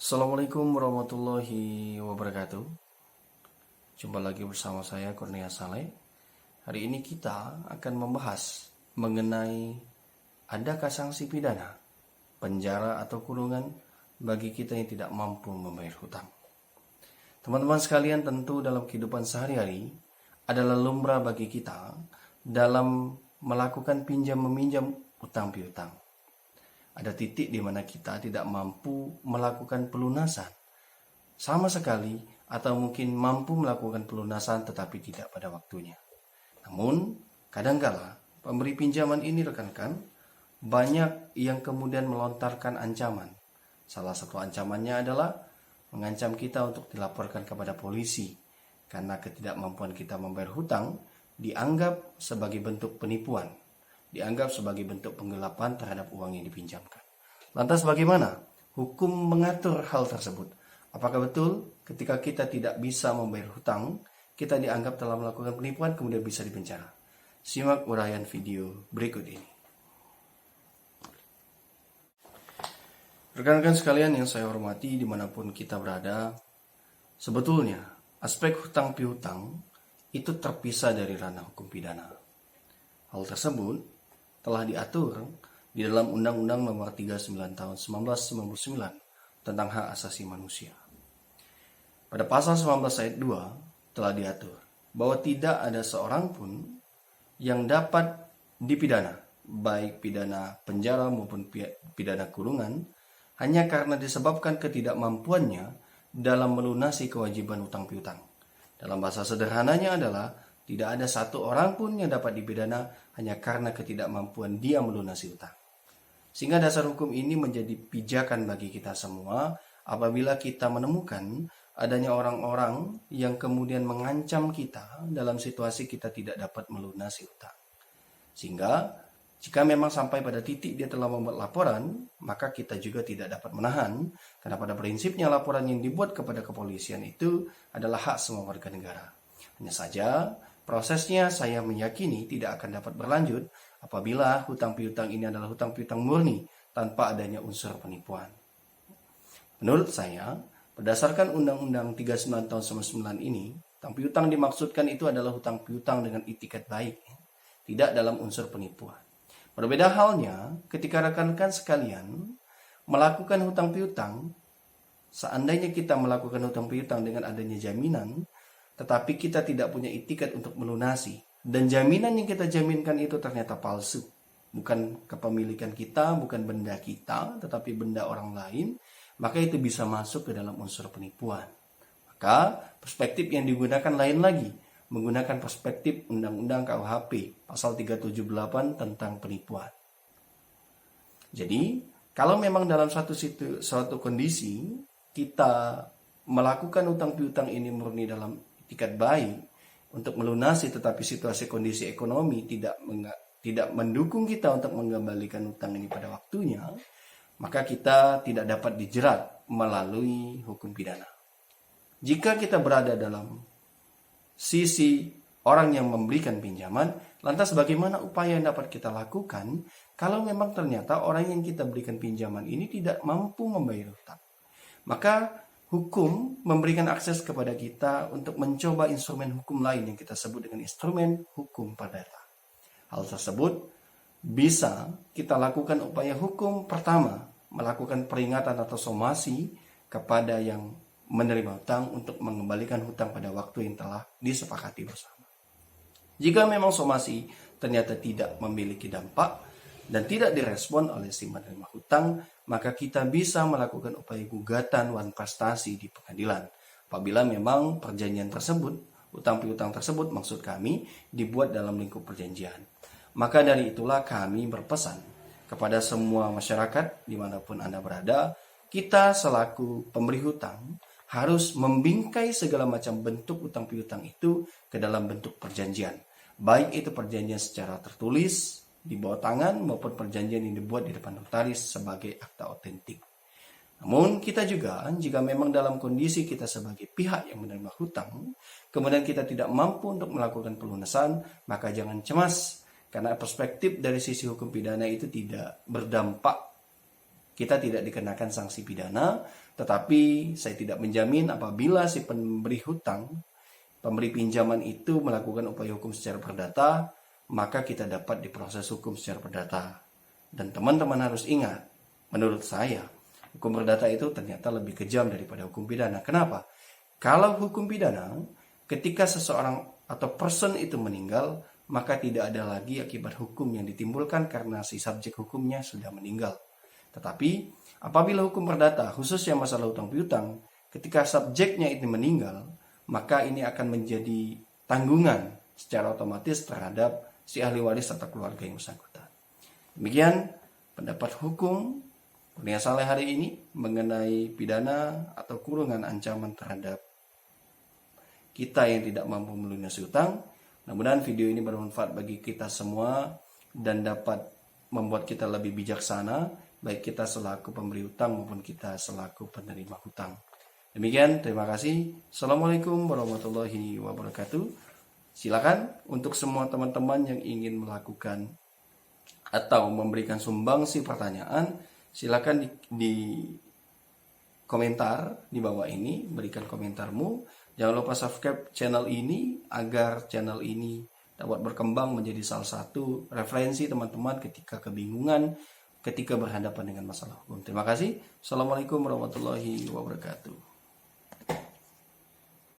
Assalamualaikum warahmatullahi wabarakatuh. Jumpa lagi bersama saya Kurnia Saleh. Hari ini kita akan membahas mengenai adakah sanksi pidana, penjara atau kurungan bagi kita yang tidak mampu membayar hutang. Teman-teman sekalian, tentu dalam kehidupan sehari-hari adalah lumrah bagi kita dalam melakukan pinjam meminjam utang piutang. Ada titik di mana kita tidak mampu melakukan pelunasan sama sekali, atau mungkin mampu melakukan pelunasan tetapi tidak pada waktunya. Namun, kadangkala pemberi pinjaman ini rekan-rekan banyak yang kemudian melontarkan ancaman. Salah satu ancamannya adalah mengancam kita untuk dilaporkan kepada polisi karena ketidakmampuan kita membayar hutang dianggap sebagai bentuk penipuan, dianggap sebagai bentuk penggelapan terhadap uang yang dipinjamkan. Lantas bagaimana hukum mengatur hal tersebut? Apakah betul ketika kita tidak bisa membayar hutang, kita dianggap telah melakukan penipuan kemudian bisa dipenjara? Simak uraian video berikut ini. Rekan-rekan sekalian yang saya hormati dimanapun kita berada, sebetulnya aspek hutang piutang itu terpisah dari ranah hukum pidana. Hal tersebut telah diatur di dalam Undang-Undang Nomor 39 Tahun 1999 tentang Hak Asasi Manusia. Pada pasal 19 ayat 2 telah diatur bahwa tidak ada seorang pun yang dapat dipidana, baik pidana penjara maupun pidana kurungan, hanya karena disebabkan ketidakmampuannya dalam melunasi kewajiban hutang piutang. Dalam bahasa sederhananya adalah tidak ada satu orang pun yang dapat dipidana hanya karena ketidakmampuan dia melunasi hutang. Sehingga dasar hukum ini menjadi pijakan bagi kita semua apabila kita menemukan adanya orang-orang yang kemudian mengancam kita dalam situasi kita tidak dapat melunasi hutang. Sehingga jika memang sampai pada titik dia telah membuat laporan, maka kita juga tidak dapat menahan, karena pada prinsipnya laporan yang dibuat kepada kepolisian itu adalah hak semua warga negara. Hanya saja prosesnya saya meyakini tidak akan dapat berlanjut apabila hutang piutang ini adalah hutang piutang murni tanpa adanya unsur penipuan. Menurut saya, berdasarkan Undang-Undang 39 tahun 1999 ini, hutang piutang dimaksudkan itu adalah hutang piutang dengan itikat baik, tidak dalam unsur penipuan. Berbeda halnya ketika rekan-rekan sekalian melakukan hutang piutang, seandainya kita melakukan hutang piutang dengan adanya jaminan, tetapi kita tidak punya itikat untuk melunasi, dan jaminan yang kita jaminkan itu ternyata palsu, bukan kepemilikan kita, bukan benda kita, tetapi benda orang lain, maka itu bisa masuk ke dalam unsur penipuan. Maka perspektif yang digunakan lain lagi, menggunakan perspektif Undang-Undang KUHP pasal 378 tentang penipuan. Jadi kalau memang dalam suatu kondisi kita melakukan hutang piutang ini murni dalam itikat baik untuk melunasi, tetapi situasi kondisi ekonomi tidak mendukung kita untuk mengembalikan hutang ini pada waktunya, maka kita tidak dapat dijerat melalui hukum pidana. Jika kita berada dalam sisi orang yang memberikan pinjaman, lantas bagaimana upaya yang dapat kita lakukan kalau memang ternyata orang yang kita berikan pinjaman ini tidak mampu membayar hutang? Maka hukum memberikan akses kepada kita untuk mencoba instrumen hukum lain yang kita sebut dengan instrumen hukum perdata. Hal tersebut bisa kita lakukan upaya hukum pertama, melakukan peringatan atau somasi kepada yang menerima hutang untuk mengembalikan hutang pada waktu yang telah disepakati bersama. Jika memang somasi ternyata tidak memiliki dampak dan tidak direspon oleh si menerima hutang, maka kita bisa melakukan upaya gugatan wan prestasi di pengadilan. Apabila memang perjanjian tersebut, hutang piutang tersebut maksud kami dibuat dalam lingkup perjanjian. Maka dari itulah kami berpesan kepada semua masyarakat dimanapun Anda berada, kita selaku pemberi hutang harus membingkai segala macam bentuk hutang piutang itu ke dalam bentuk perjanjian. Baik itu perjanjian secara tertulis di bawah tangan maupun perjanjian yang dibuat di depan notaris sebagai akta otentik. Namun kita juga jika memang dalam kondisi kita sebagai pihak yang menerima hutang, kemudian kita tidak mampu untuk melakukan pelunasan, maka jangan cemas karena perspektif dari sisi hukum pidana itu tidak berdampak kita tidak dikenakan sanksi pidana, tetapi saya tidak menjamin apabila si pemberi hutang, pemberi pinjaman itu melakukan upaya hukum secara perdata, maka kita dapat diproses hukum secara perdata. Dan teman-teman harus ingat, menurut saya, hukum perdata itu ternyata lebih kejam daripada hukum pidana. Kenapa? Kalau hukum pidana, ketika seseorang atau person itu meninggal, maka tidak ada lagi akibat hukum yang ditimbulkan karena si subjek hukumnya sudah meninggal. Tetapi apabila hukum perdata, khususnya masalah hutang piutang, ketika subjeknya itu meninggal, maka ini akan menjadi tanggungan secara otomatis terhadap si ahli waris serta keluarga yang bersangkutan. Demikian pendapat hukum Kurnia Saleh hari ini mengenai pidana atau kurungan ancaman terhadap kita yang tidak mampu melunasi hutang. Mudah-mudahan video ini bermanfaat bagi kita semua dan dapat membuat kita lebih bijaksana, baik kita selaku pemberi hutang maupun kita selaku penerima hutang. Demikian, terima kasih. Assalamualaikum warahmatullahi wabarakatuh. Silakan untuk semua teman-teman yang ingin melakukan atau memberikan sumbangsi pertanyaan, silakan di komentar di bawah ini, berikan komentarmu. Jangan lupa subscribe channel ini agar channel ini dapat berkembang menjadi salah satu referensi teman-teman ketika kebingungan, ketika berhadapan dengan masalah hukum. Terima kasih. Assalamualaikum warahmatullahi wabarakatuh.